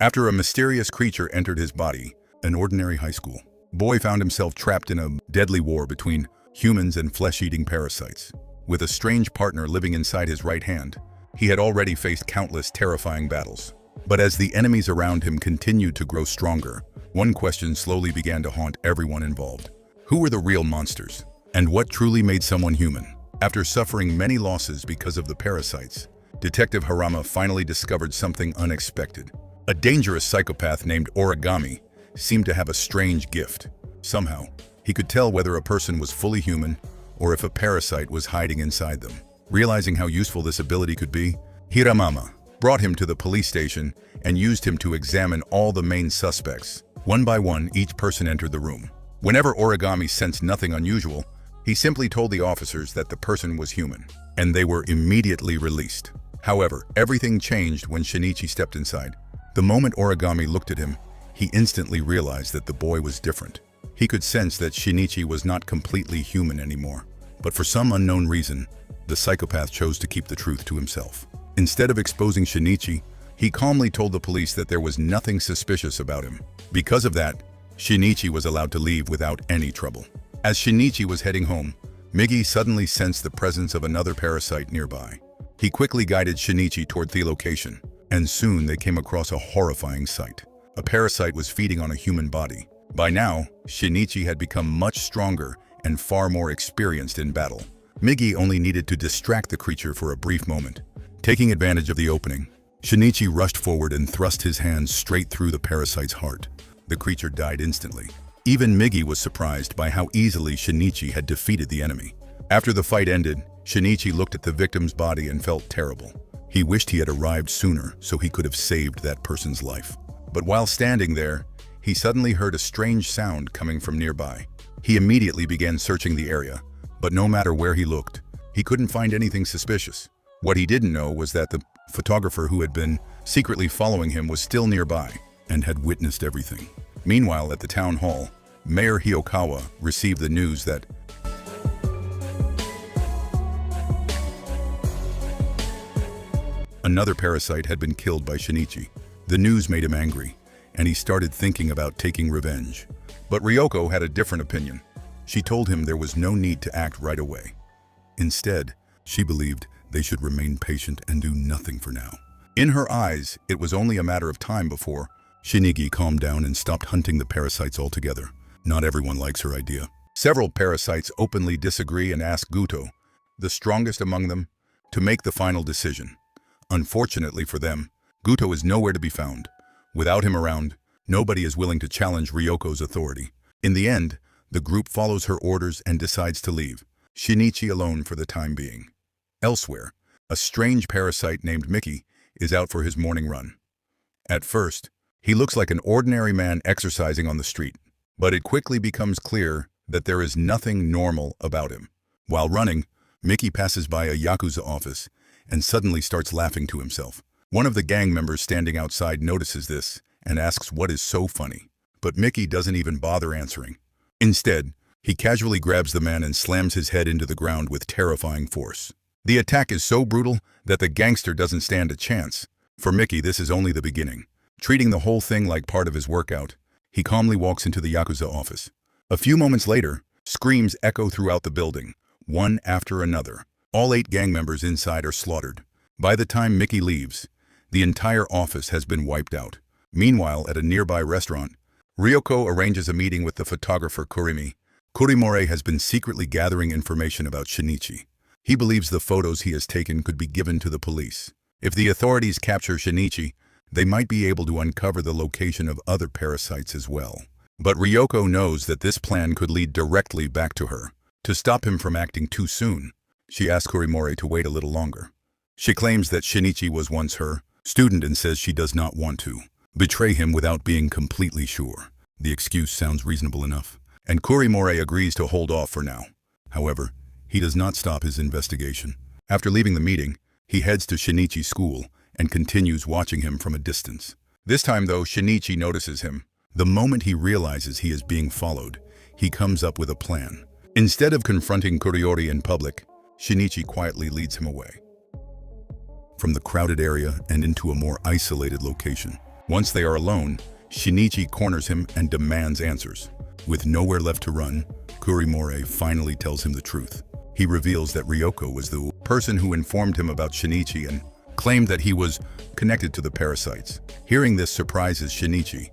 After a mysterious creature entered his body, an ordinary high school boy found himself trapped in a deadly war between humans and flesh-eating parasites. With a strange partner living inside his right hand, he had already faced countless terrifying battles. But as the enemies around him continued to grow stronger, one question slowly began to haunt everyone involved. Who were the real monsters? And what truly made someone human? After suffering many losses because of the parasites, Detective Harama finally discovered something unexpected. A dangerous psychopath named Origami seemed to have a strange gift. Somehow, he could tell whether a person was fully human or if a parasite was hiding inside them. Realizing how useful this ability could be, Hiramama brought him to the police station and used him to examine all the main suspects. One by one, each person entered the room. Whenever Origami sensed nothing unusual, he simply told the officers that the person was human, and they were immediately released. However, everything changed when Shinichi stepped inside. The moment Origami looked at him, he instantly realized that the boy was different. He could sense that Shinichi was not completely human anymore. But for some unknown reason, the psychopath chose to keep the truth to himself. Instead of exposing Shinichi, he calmly told the police that there was nothing suspicious about him. Because of that, Shinichi was allowed to leave without any trouble. As Shinichi was heading home, Migi suddenly sensed the presence of another parasite nearby. He quickly guided Shinichi toward the location, and soon they came across a horrifying sight. A parasite was feeding on a human body. By now, Shinichi had become much stronger and far more experienced in battle. Migi only needed to distract the creature for a brief moment. Taking advantage of the opening, Shinichi rushed forward and thrust his hands straight through the parasite's heart. The creature died instantly. Even Migi was surprised by how easily Shinichi had defeated the enemy. After the fight ended, Shinichi looked at the victim's body and felt terrible. He wished he had arrived sooner so he could have saved that person's life. But while standing there, he suddenly heard a strange sound coming from nearby. He immediately began searching the area, but no matter where he looked, he couldn't find anything suspicious. What he didn't know was that the photographer who had been secretly following him was still nearby and had witnessed everything. Meanwhile, at the town hall, Mayor Hyokawa received the news that another parasite had been killed by Shinichi. The news made him angry, and he started thinking about taking revenge. But Ryoko had a different opinion. She told him there was no need to act right away. Instead, she believed they should remain patient and do nothing for now. In her eyes, it was only a matter of time before Shinichi calmed down and stopped hunting the parasites altogether. Not everyone likes her idea. Several parasites openly disagree and ask Goto, the strongest among them, to make the final decision. Unfortunately for them, Goto is nowhere to be found. Without him around, nobody is willing to challenge Ryoko's authority. In the end, the group follows her orders and decides to leave, Shinichi alone for the time being. Elsewhere, a strange parasite named Mickey is out for his morning run. At first, he looks like an ordinary man exercising on the street, but it quickly becomes clear that there is nothing normal about him. While running, Mickey passes by a Yakuza office and suddenly starts laughing to himself. One of the gang members standing outside notices this and asks what is so funny, but Mickey doesn't even bother answering. Instead, he casually grabs the man and slams his head into the ground with terrifying force. The attack is so brutal that the gangster doesn't stand a chance. For Mickey, this is only the beginning. Treating the whole thing like part of his workout, he calmly walks into the Yakuza office. A few moments later, screams echo throughout the building, one after another. All 8 gang members inside are slaughtered. By the time Mickey leaves, the entire office has been wiped out. Meanwhile, at a nearby restaurant, Ryoko arranges a meeting with the photographer Kurimi. Kurimore has been secretly gathering information about Shinichi. He believes the photos he has taken could be given to the police. If the authorities capture Shinichi, they might be able to uncover the location of other parasites as well. But Ryoko knows that this plan could lead directly back to her. To stop him from acting too soon, she asks Kurimore to wait a little longer. She claims that Shinichi was once her student and says she does not want to betray him without being completely sure. The excuse sounds reasonable enough, and Kurimore agrees to hold off for now. However, he does not stop his investigation. After leaving the meeting, he heads to Shinichi's school and continues watching him from a distance. This time, though, Shinichi notices him. The moment he realizes he is being followed, he comes up with a plan. Instead of confronting Kuriori in public, Shinichi quietly leads him away from the crowded area and into a more isolated location. Once they are alone, Shinichi corners him and demands answers. With nowhere left to run, Kurimore finally tells him the truth. He reveals that Ryoko was the person who informed him about Shinichi and claimed that he was connected to the parasites. Hearing this surprises Shinichi,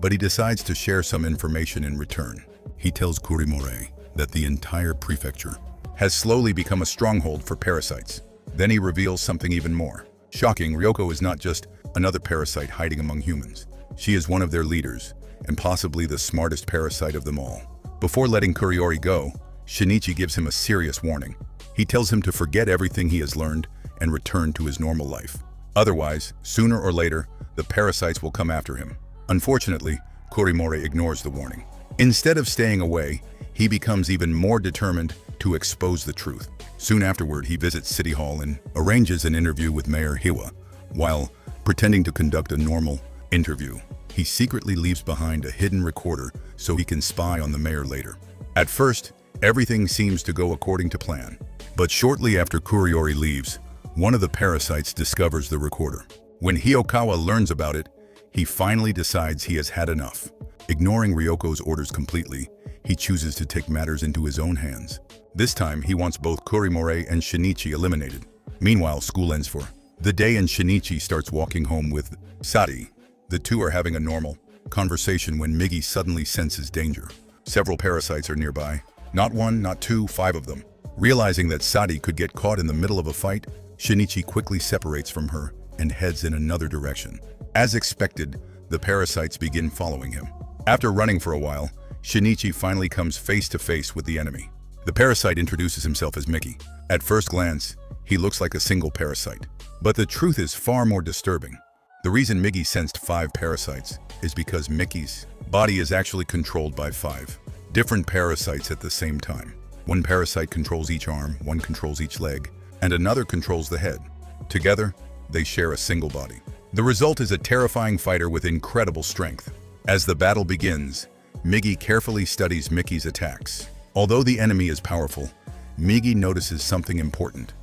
but he decides to share some information in return. He tells Kurimore that the entire prefecture has slowly become a stronghold for parasites. Then he reveals something even more. Shocking, Ryoko is not just another parasite hiding among humans. She is one of their leaders, and possibly the smartest parasite of them all. Before letting Kurimore go, Shinichi gives him a serious warning. He tells him to forget everything he has learned and return to his normal life. Otherwise, sooner or later, the parasites will come after him. Unfortunately, Kurimore ignores the warning. Instead of staying away, he becomes even more determined to expose the truth. Soon afterward, he visits City Hall and arranges an interview with Mayor Hiwa. While pretending to conduct a normal interview, he secretly leaves behind a hidden recorder so he can spy on the mayor later. At first, everything seems to go according to plan. But shortly after Kurimore leaves, one of the parasites discovers the recorder. When Hyokawa learns about it, he finally decides he has had enough. Ignoring Ryoko's orders completely, he chooses to take matters into his own hands. This time, he wants both Kurimore and Shinichi eliminated. Meanwhile, school ends for the day and Shinichi starts walking home with Sadi. The two are having a normal conversation when Migi suddenly senses danger. Several parasites are nearby. Not one, not two, 5 of them. Realizing that Sadi could get caught in the middle of a fight, Shinichi quickly separates from her and heads in another direction. As expected, the parasites begin following him. After running for a while, Shinichi finally comes face to face with the enemy. The parasite introduces himself as Mickey. At first glance, he looks like a single parasite. But the truth is far more disturbing. The reason Miggy sensed 5 parasites is because Mickey's body is actually controlled by 5 different parasites at the same time. One parasite controls each arm, one controls each leg, and another controls the head. Together, they share a single body. The result is a terrifying fighter with incredible strength. As the battle begins, Miggy carefully studies Mickey's attacks. Although the enemy is powerful, Miggy notices something important.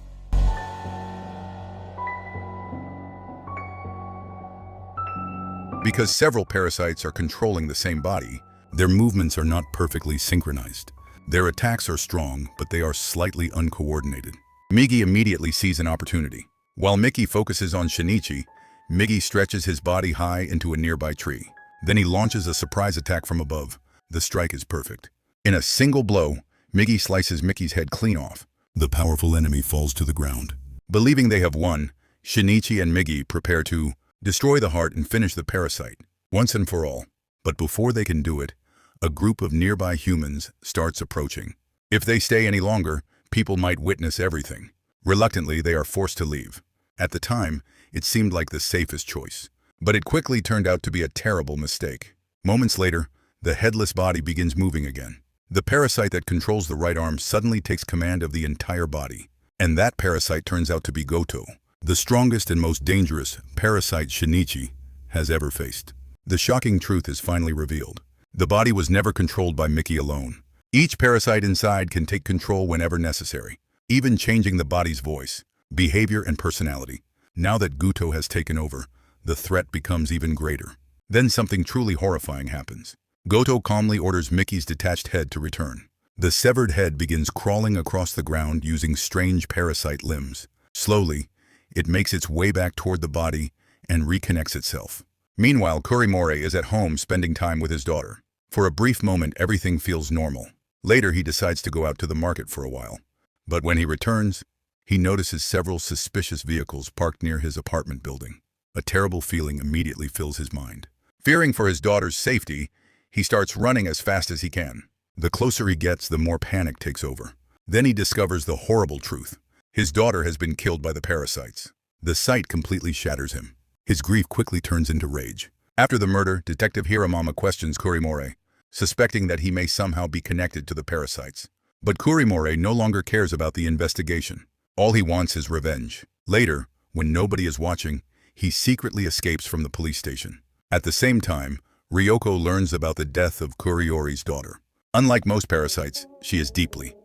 Because several parasites are controlling the same body, their movements are not perfectly synchronized. Their attacks are strong, but they are slightly uncoordinated. Migi immediately sees an opportunity. While Mickey focuses on Shinichi, Miggy stretches his body high into a nearby tree. Then he launches a surprise attack from above. The strike is perfect. In a single blow, Miggy slices Mickey's head clean off. The powerful enemy falls to the ground. Believing they have won, Shinichi and Miggy prepare to destroy the heart and finish the parasite, once and for all. But before they can do it, a group of nearby humans starts approaching. If they stay any longer, people might witness everything. Reluctantly, they are forced to leave. At the time, it seemed like the safest choice. But it quickly turned out to be a terrible mistake. Moments later, the headless body begins moving again. The parasite that controls the right arm suddenly takes command of the entire body. And that parasite turns out to be Goto, the strongest and most dangerous parasite Shinichi has ever faced. The shocking truth is finally revealed. The body was never controlled by Mickey alone. Each parasite inside can take control whenever necessary, even changing the body's voice, behavior, and personality. Now that Goto has taken over, the threat becomes even greater. Then something truly horrifying happens. Goto calmly orders Mickey's detached head to return. The severed head begins crawling across the ground using strange parasite limbs. Slowly, it makes its way back toward the body and reconnects itself. Meanwhile, Kurimore is at home spending time with his daughter. For a brief moment, everything feels normal. Later, he decides to go out to the market for a while. But when he returns, he notices several suspicious vehicles parked near his apartment building. A terrible feeling immediately fills his mind. Fearing for his daughter's safety, he starts running as fast as he can. The closer he gets, the more panic takes over. Then he discovers the horrible truth. His daughter has been killed by the parasites. The sight completely shatters him. His grief quickly turns into rage. After the murder, Detective Hiramama questions Kurimore, suspecting that he may somehow be connected to the parasites. But Kurimore no longer cares about the investigation. All he wants is revenge. Later, when nobody is watching, he secretly escapes from the police station. At the same time, Ryoko learns about the death of Kuriore's daughter. Unlike most parasites, she is deeply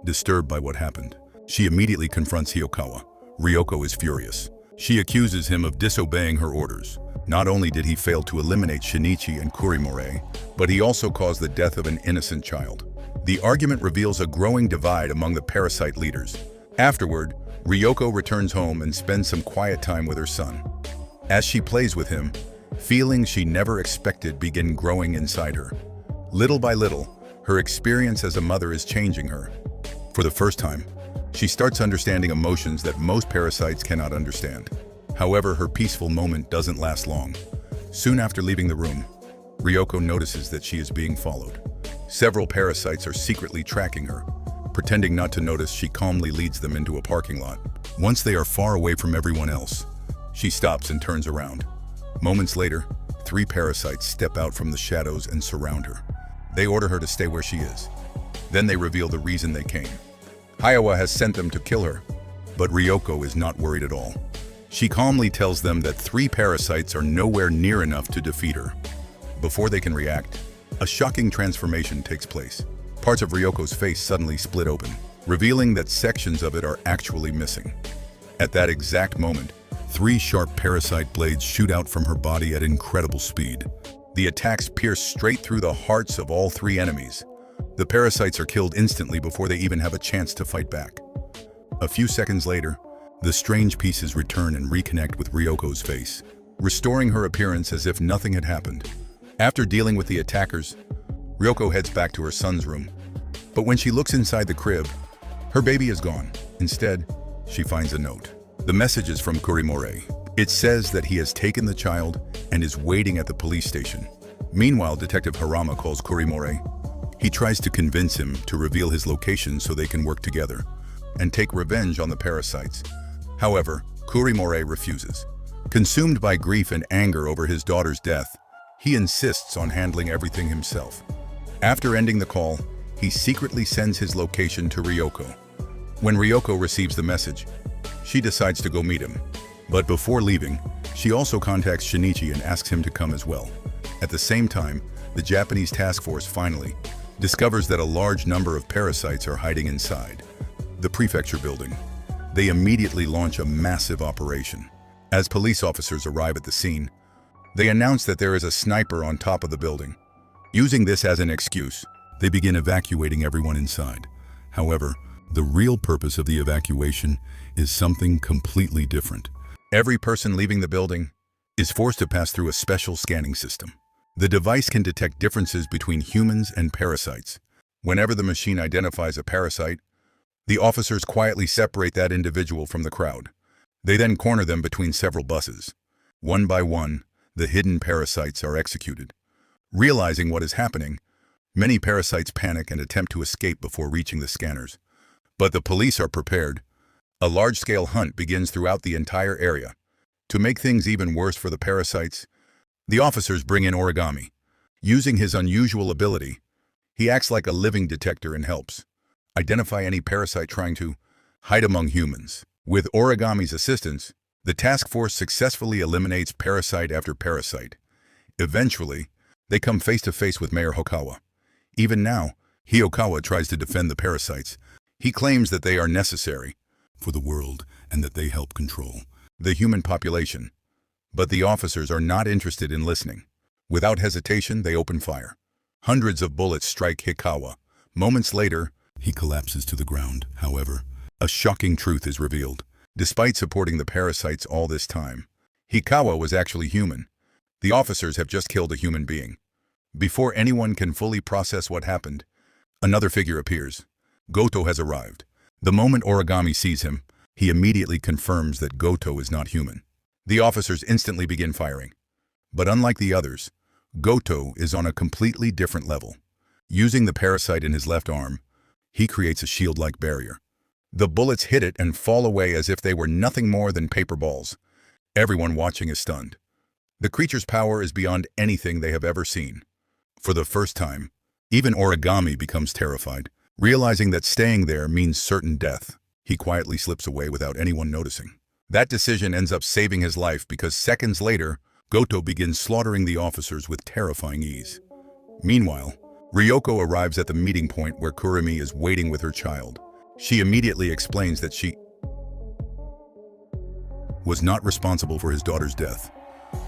disturbed by what happened. She immediately confronts Hyokawa. Ryoko is furious. She accuses him of disobeying her orders. Not only did he fail to eliminate Shinichi and Kurimore, but he also caused the death of an innocent child. The argument reveals a growing divide among the Parasyte leaders. Afterward, Ryoko returns home and spends some quiet time with her son. As she plays with him, feelings she never expected begin growing inside her. Little by little, her experience as a mother is changing her. For the first time, she starts understanding emotions that most parasites cannot understand. However, her peaceful moment doesn't last long. Soon after leaving the room, Ryoko notices that she is being followed. Several parasites are secretly tracking her. Pretending not to notice, she calmly leads them into a parking lot. Once they are far away from everyone else, she stops and turns around. Moments later, 3 parasites step out from the shadows and surround her. They order her to stay where she is. Then they reveal the reason they came. Hayawa has sent them to kill her, but Ryoko is not worried at all. She calmly tells them that 3 parasites are nowhere near enough to defeat her. Before they can react, a shocking transformation takes place. Parts of Ryoko's face suddenly split open, revealing that sections of it are actually missing. At that exact moment, 3 sharp parasite blades shoot out from her body at incredible speed. The attacks pierce straight through the hearts of all 3 enemies. The parasites are killed instantly before they even have a chance to fight back. A few seconds later, the strange pieces return and reconnect with Ryoko's face, restoring her appearance as if nothing had happened. After dealing with the attackers, Ryoko heads back to her son's room. But when she looks inside the crib, her baby is gone. Instead, she finds a note. The message is from Kurimore. It says that he has taken the child and is waiting at the police station. Meanwhile, Detective Harama calls Kurimore. He tries to convince him to reveal his location so they can work together and take revenge on the parasites. However, Kurimore refuses. Consumed by grief and anger over his daughter's death, he insists on handling everything himself. After ending the call, he secretly sends his location to Ryoko. When Ryoko receives the message, she decides to go meet him. But before leaving, she also contacts Shinichi and asks him to come as well. At the same time, the Japanese task force finally discovers that a large number of parasites are hiding inside the prefecture building. They immediately launch a massive operation. As police officers arrive at the scene, they announce that there is a sniper on top of the building. Using this as an excuse, they begin evacuating everyone inside. However, the real purpose of the evacuation is something completely different. Every person leaving the building is forced to pass through a special scanning system. The device can detect differences between humans and parasites. Whenever the machine identifies a parasite, the officers quietly separate that individual from the crowd. They then corner them between several buses. One by one, the hidden parasites are executed. Realizing what is happening, many parasites panic and attempt to escape before reaching the scanners. But the police are prepared. A large-scale hunt begins throughout the entire area. To make things even worse for the parasites, the officers bring in Origami. Using his unusual ability, he acts like a living detector and helps identify any parasite trying to hide among humans. With Origami's assistance, the task force successfully eliminates parasite after parasite. Eventually, they come face to face with Mayor Hokawa. Even now, Hiokawa tries to defend the parasites. He claims that they are necessary for the world and that they help control the human population. But the officers are not interested in listening. Without hesitation, they open fire. Hundreds of bullets strike Hikawa. Moments later, he collapses to the ground. However, a shocking truth is revealed. Despite supporting the parasites all this time, Hikawa was actually human. The officers have just killed a human being. Before anyone can fully process what happened, another figure appears. Goto has arrived. The moment Origami sees him, he immediately confirms that Goto is not human. The officers instantly begin firing. But unlike the others, Goto is on a completely different level. Using the parasite in his left arm, he creates a shield-like barrier. The bullets hit it and fall away as if they were nothing more than paper balls. Everyone watching is stunned. The creature's power is beyond anything they have ever seen. For the first time, even Origami becomes terrified. Realizing that staying there means certain death, he quietly slips away without anyone noticing. That decision ends up saving his life because seconds later, Goto begins slaughtering the officers with terrifying ease. Meanwhile, Ryoko arrives at the meeting point where Kurimi is waiting with her child. She immediately explains that she was not responsible for his daughter's death,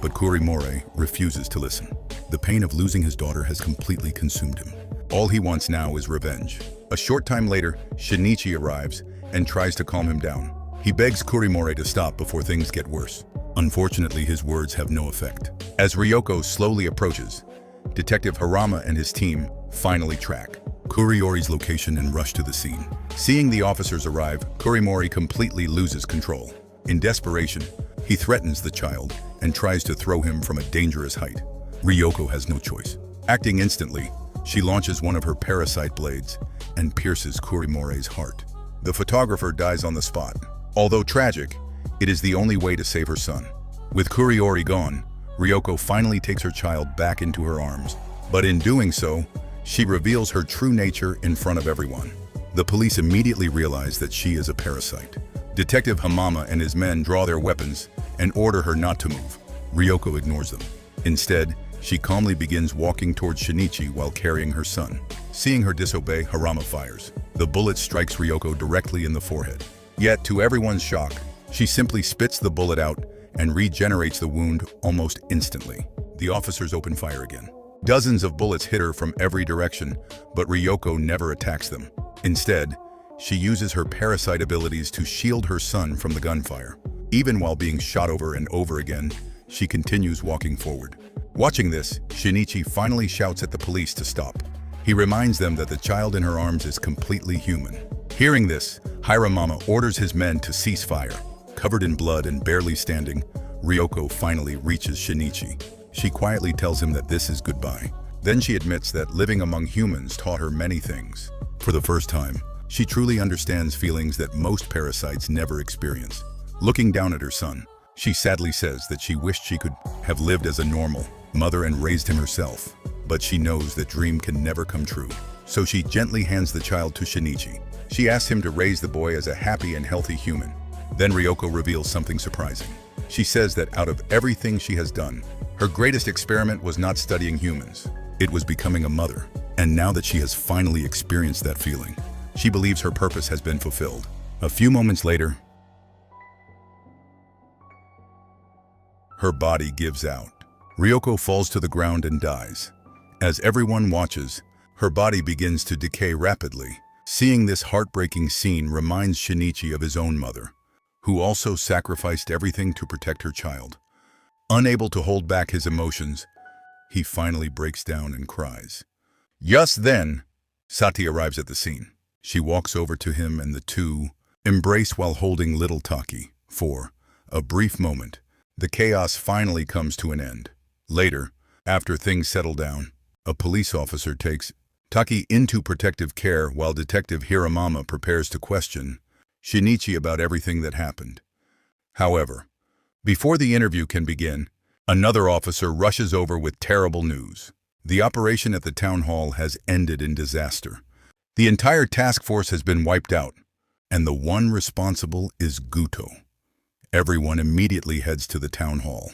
but Kurimori refuses to listen. The pain of losing his daughter has completely consumed him. All he wants now is revenge. A short time later, Shinichi arrives and tries to calm him down. He begs Kurimori to stop before things get worse. Unfortunately, his words have no effect. As Ryoko slowly approaches, Detective Harama and his team finally track Kurimori's location and rush to the scene. Seeing the officers arrive, Kurimori completely loses control. In desperation, he threatens the child and tries to throw him from a dangerous height. Ryoko has no choice. Acting instantly, she launches one of her parasite blades and pierces Kurimori's heart. The photographer dies on the spot. Although tragic, it is the only way to save her son. With Kurimori gone, Ryoko finally takes her child back into her arms. But in doing so, she reveals her true nature in front of everyone. The police immediately realize that she is a parasite. Detective Hamama and his men draw their weapons and order her not to move. Ryoko ignores them. Instead, she calmly begins walking towards Shinichi while carrying her son. Seeing her disobey, Harama fires. The bullet strikes Ryoko directly in the forehead. Yet, to everyone's shock, she simply spits the bullet out and regenerates the wound almost instantly. The officers open fire again. Dozens of bullets hit her from every direction, but Ryoko never attacks them. Instead, she uses her parasite abilities to shield her son from the gunfire. Even while being shot over and over again, she continues walking forward. Watching this, Shinichi finally shouts at the police to stop. He reminds them that the child in her arms is completely human. Hearing this, Hiramama orders his men to cease fire. Covered in blood and barely standing, Ryoko finally reaches Shinichi. She quietly tells him that this is goodbye. Then she admits that living among humans taught her many things. For the first time, she truly understands feelings that most parasites never experience. Looking down at her son, she sadly says that she wished she could have lived as a normal mother and raised him herself. But she knows that dream can never come true. So she gently hands the child to Shinichi. She asks him to raise the boy as a happy and healthy human. Then Ryoko reveals something surprising. She says that out of everything she has done, her greatest experiment was not studying humans. It was becoming a mother. And now that she has finally experienced that feeling, she believes her purpose has been fulfilled. A few moments later, her body gives out. Ryoko falls to the ground and dies. As everyone watches, her body begins to decay rapidly. Seeing this heartbreaking scene reminds Shinichi of his own mother, who also sacrificed everything to protect her child. Unable to hold back his emotions, he finally breaks down and cries. Just then, Sati arrives at the scene. She walks over to him and the two embrace while holding little Taki. For a brief moment, the chaos finally comes to an end. Later, after things settle down, a police officer takes Taki into protective care while Detective Hiramama prepares to question Shinichi about everything that happened. However, before the interview can begin, another officer rushes over with terrible news. The operation at the town hall has ended in disaster. The entire task force has been wiped out, and the one responsible is Goto. Everyone immediately heads to the town hall.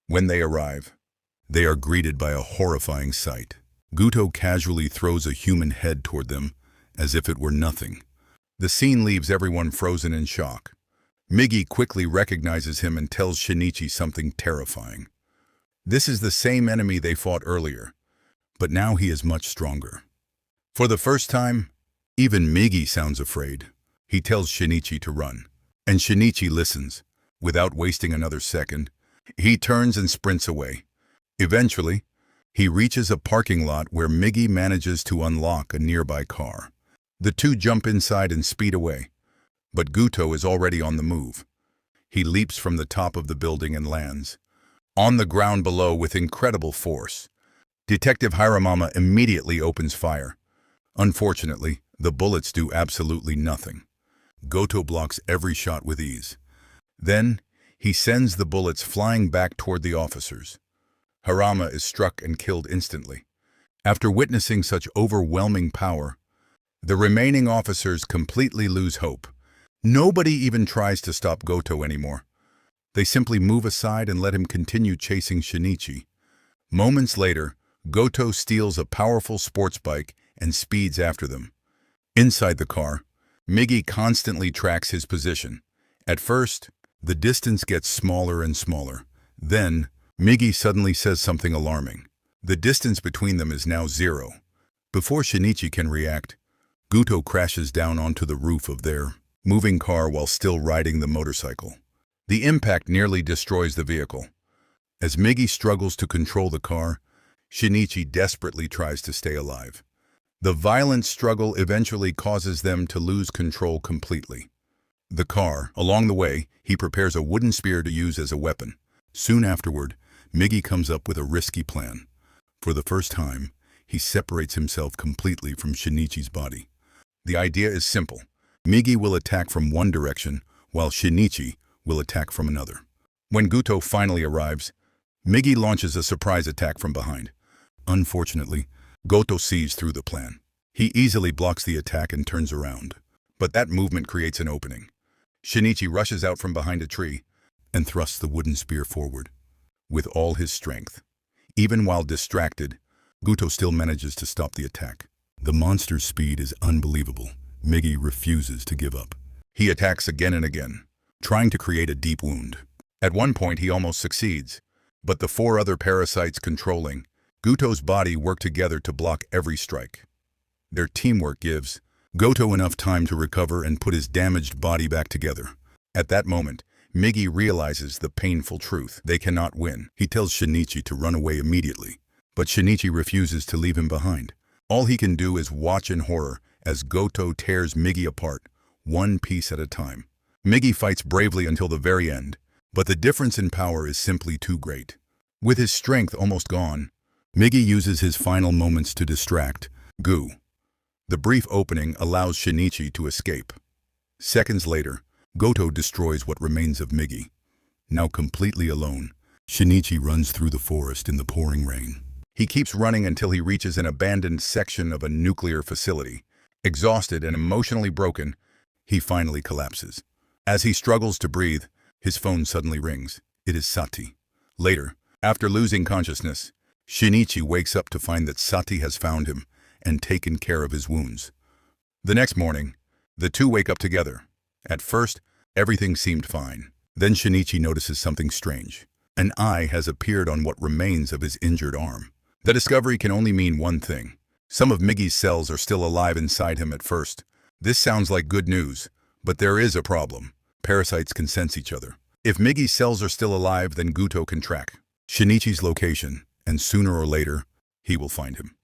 When they arrive, they are greeted by a horrifying sight. Goto casually throws a human head toward them, as if it were nothing. The scene leaves everyone frozen in shock. Migi quickly recognizes him and tells Shinichi something terrifying. This is the same enemy they fought earlier, but now he is much stronger. For the first time, even Migi sounds afraid. He tells Shinichi to run, and Shinichi listens. Without wasting another second, he turns and sprints away. Eventually, he reaches a parking lot where Migi manages to unlock a nearby car. The two jump inside and speed away, but Goto is already on the move. He leaps from the top of the building and lands on the ground below with incredible force. Detective Hiramama immediately opens fire. Unfortunately, the bullets do absolutely nothing. Goto blocks every shot with ease. Then, he sends the bullets flying back toward the officers. Harama is struck and killed instantly. After witnessing such overwhelming power, the remaining officers completely lose hope. Nobody even tries to stop Goto anymore. They simply move aside and let him continue chasing Shinichi. Moments later, Goto steals a powerful sports bike and speeds after them. Inside the car, Migi constantly tracks his position. At first, The distance gets smaller and smaller. Then, Migi suddenly says something alarming. The distance between them is now 0. Before Shinichi can react, Goto crashes down onto the roof of their moving car while still riding the motorcycle. The impact nearly destroys the vehicle. As Migi struggles to control the car, Shinichi desperately tries to stay alive. The violent struggle eventually causes them to lose control completely. Along the way, he prepares a wooden spear to use as a weapon. Soon afterward, Migi comes up with a risky plan. For the first time, he separates himself completely from Shinichi's body. The idea is simple. Migi will attack from one direction, while Shinichi will attack from another. When Goto finally arrives, Migi launches a surprise attack from behind. Unfortunately, Goto sees through the plan. He easily blocks the attack and turns around. But that movement creates an opening. Shinichi rushes out from behind a tree and thrusts the wooden spear forward with all his strength. Even while distracted, Goto still manages to stop the attack. The monster's speed is unbelievable. Migi refuses to give up. He attacks again and again, trying to create a deep wound. At one point, he almost succeeds, but the 4 other parasites controlling Goto's body work together to block every strike. Their teamwork gives Goto enough time to recover and put his damaged body back together. At that moment, Migi realizes the painful truth. They cannot win. He tells Shinichi to run away immediately, but Shinichi refuses to leave him behind. All he can do is watch in horror as Goto tears Migi apart, one piece at a time. Migi fights bravely until the very end, but the difference in power is simply too great. With his strength almost gone, Migi uses his final moments to distract Gu. The brief opening allows Shinichi to escape. Seconds later, Goto destroys what remains of Migi. Now completely alone, Shinichi runs through the forest in the pouring rain. He keeps running until he reaches an abandoned section of a nuclear facility. Exhausted and emotionally broken, he finally collapses. As he struggles to breathe, his phone suddenly rings. It is Sati. Later, after losing consciousness, Shinichi wakes up to find that Sati has found him and taken care of his wounds. The next morning, the two wake up together. At first, everything seemed fine. Then Shinichi notices something strange. An eye has appeared on what remains of his injured arm. The discovery can only mean one thing. Some of Migi's cells are still alive inside him at first. This sounds like good news, but there is a problem. Parasites can sense each other. If Migi's cells are still alive, then Goto can track Shinichi's location, and sooner or later, he will find him.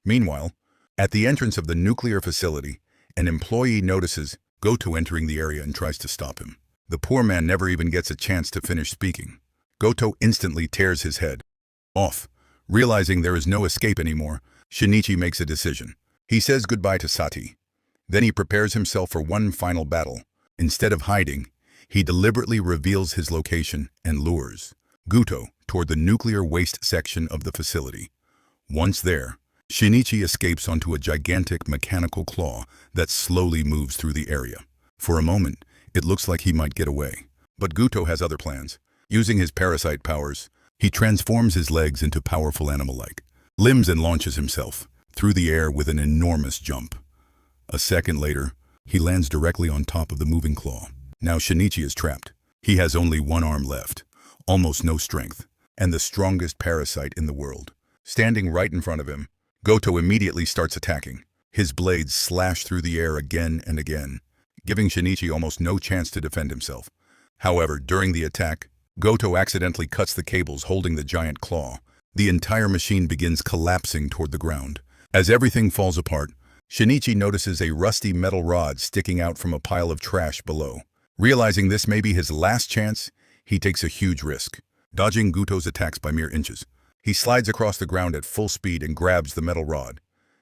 Meanwhile, at the entrance of the nuclear facility, an employee notices Goto entering the area and tries to stop him. The poor man never even gets a chance to finish speaking. Goto instantly tears his head off. Realizing there is no escape anymore, Shinichi makes a decision. He says goodbye to Sati. Then he prepares himself for one final battle. Instead of hiding, he deliberately reveals his location and lures Goto toward the nuclear waste section of the facility. Once there, Shinichi escapes onto a gigantic mechanical claw that slowly moves through the area. For a moment, it looks like he might get away. But Goto has other plans. Using his parasite powers, he transforms his legs into powerful animal-like limbs and launches himself through the air with an enormous jump. A second later, he lands directly on top of the moving claw. Now Shinichi is trapped. He has only one arm left, almost no strength, and the strongest parasite in the world. Standing right in front of him, Goto immediately starts attacking. His blades slash through the air again and again, giving Shinichi almost no chance to defend himself. However, during the attack, Goto accidentally cuts the cables holding the giant claw. The entire machine begins collapsing toward the ground. As everything falls apart, Shinichi notices a rusty metal rod sticking out from a pile of trash below. Realizing this may be his last chance, he takes a huge risk, dodging Goto's attacks by mere inches. He slides across the ground at full speed and grabs the metal rod.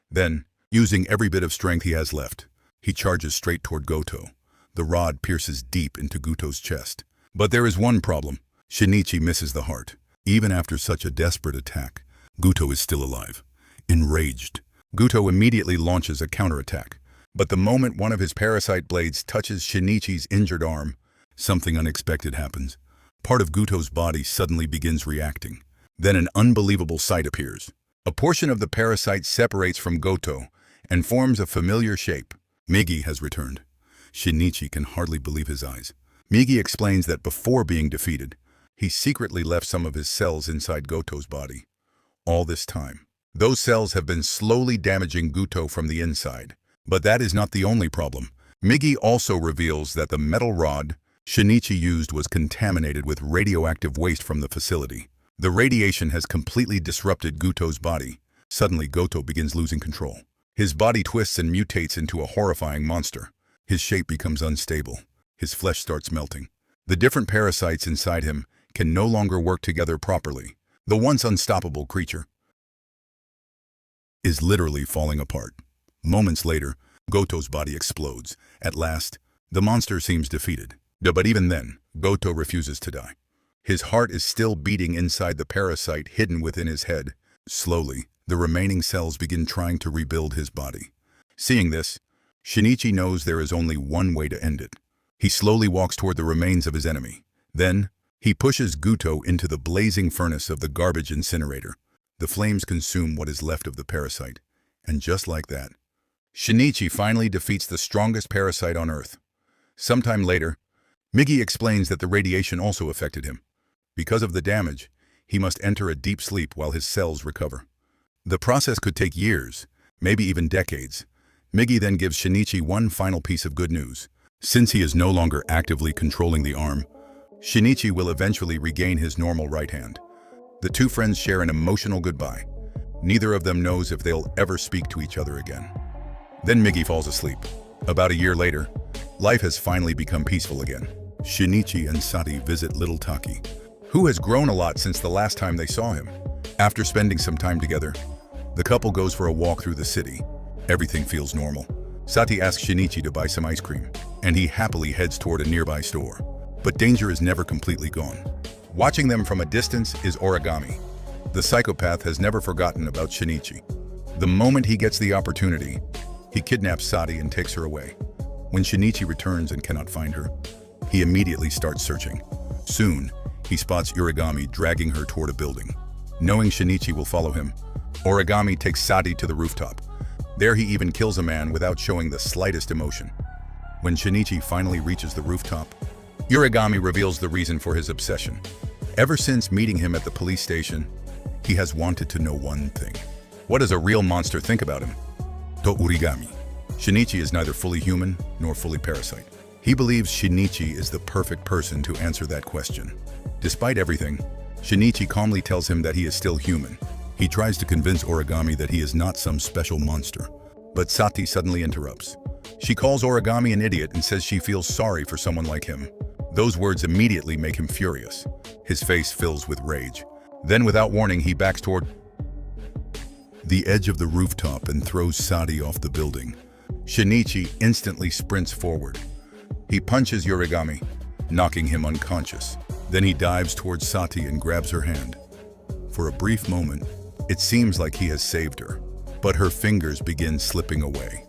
Then, using every bit of strength he has left, he charges straight toward Goto. The rod pierces deep into Goto's chest. But there is one problem. Shinichi misses the heart. Even after such a desperate attack, Goto is still alive. Enraged, Goto immediately launches a counterattack. But the moment one of his parasite blades touches Shinichi's injured arm, something unexpected happens. Part of Goto's body suddenly begins reacting. Then an unbelievable sight appears. A portion of the parasite separates from Goto and forms a familiar shape. Migi has returned. Shinichi can hardly believe his eyes. Migi explains that before being defeated, he secretly left some of his cells inside Goto's body. All this time, those cells have been slowly damaging Goto from the inside. But that is not the only problem. Migi also reveals that the metal rod Shinichi used was contaminated with radioactive waste from the facility. The radiation has completely disrupted Goto's body. Suddenly, Goto begins losing control. His body twists and mutates into a horrifying monster. His shape becomes unstable. His flesh starts melting. The different parasites inside him can no longer work together properly. The once unstoppable creature is literally falling apart. Moments later, Goto's body explodes. At last, the monster seems defeated. But even then, Goto refuses to die. His heart is still beating inside the parasite hidden within his head. Slowly, the remaining cells begin trying to rebuild his body. Seeing this, Shinichi knows there is only one way to end it. He slowly walks toward the remains of his enemy. Then, he pushes Goto into the blazing furnace of the garbage incinerator. The flames consume what is left of the parasite. And just like that, Shinichi finally defeats the strongest parasite on Earth. Sometime later, Migi explains that the radiation also affected him. Because of the damage, he must enter a deep sleep while his cells recover. The process could take years, maybe even decades. Migi then gives Shinichi one final piece of good news. Since he is no longer actively controlling the arm, Shinichi will eventually regain his normal right hand. The two friends share an emotional goodbye. Neither of them knows if they'll ever speak to each other again. Then Migi falls asleep. About a year later, life has finally become peaceful again. Shinichi and Sati visit little Taki, who has grown a lot since the last time they saw him. After spending some time together, the couple goes for a walk through the city. Everything feels normal. Sati asks Shinichi to buy some ice cream, and he happily heads toward a nearby store. But danger is never completely gone. Watching them from a distance is Origami. The psychopath has never forgotten about Shinichi. The moment he gets the opportunity, he kidnaps Sati and takes her away. When Shinichi returns and cannot find her, he immediately starts searching. Soon, he spots Origami dragging her toward a building. Knowing Shinichi will follow him, Origami takes Sati to the rooftop. There he even kills a man without showing the slightest emotion. When Shinichi finally reaches the rooftop, Origami reveals the reason for his obsession. Ever since meeting him at the police station, he has wanted to know one thing. What does a real monster think about him? To Origami. Shinichi is neither fully human nor fully parasite. He believes Shinichi is the perfect person to answer that question. Despite everything, Shinichi calmly tells him that he is still human. He tries to convince Origami that he is not some special monster. But Sati suddenly interrupts. She calls Origami an idiot and says she feels sorry for someone like him. Those words immediately make him furious. His face fills with rage. Then without warning, he backs toward the edge of the rooftop and throws Sati off the building. Shinichi instantly sprints forward. He punches Origami, knocking him unconscious. Then he dives towards Sati and grabs her hand. For a brief moment, it seems like he has saved her, but her fingers begin slipping away.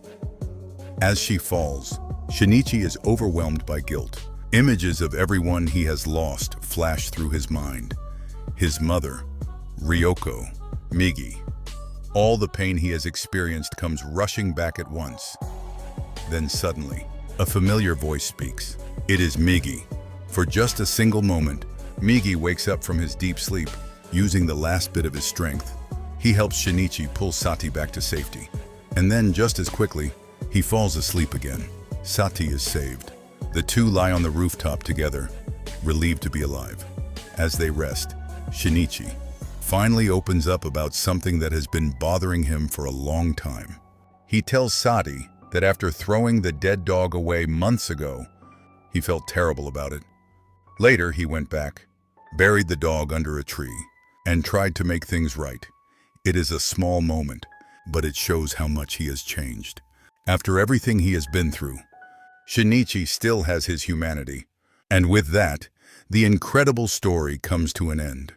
As she falls, Shinichi is overwhelmed by guilt. Images of everyone he has lost flash through his mind. His mother, Ryoko, Migi. All the pain he has experienced comes rushing back at once. Then suddenly, a familiar voice speaks. It is Migi. For just a single moment, Migi wakes up from his deep sleep. Using the last bit of his strength, he helps Shinichi pull Sati back to safety. And then, just as quickly, he falls asleep again. Sati is saved. The two lie on the rooftop together, relieved to be alive. As they rest, Shinichi finally opens up about something that has been bothering him for a long time. He tells Sati that after throwing the dead dog away months ago, he felt terrible about it. Later, he went back, buried the dog under a tree, and tried to make things right. It is a small moment, but it shows how much he has changed. After everything he has been through, Shinichi still has his humanity. And with that, the incredible story comes to an end.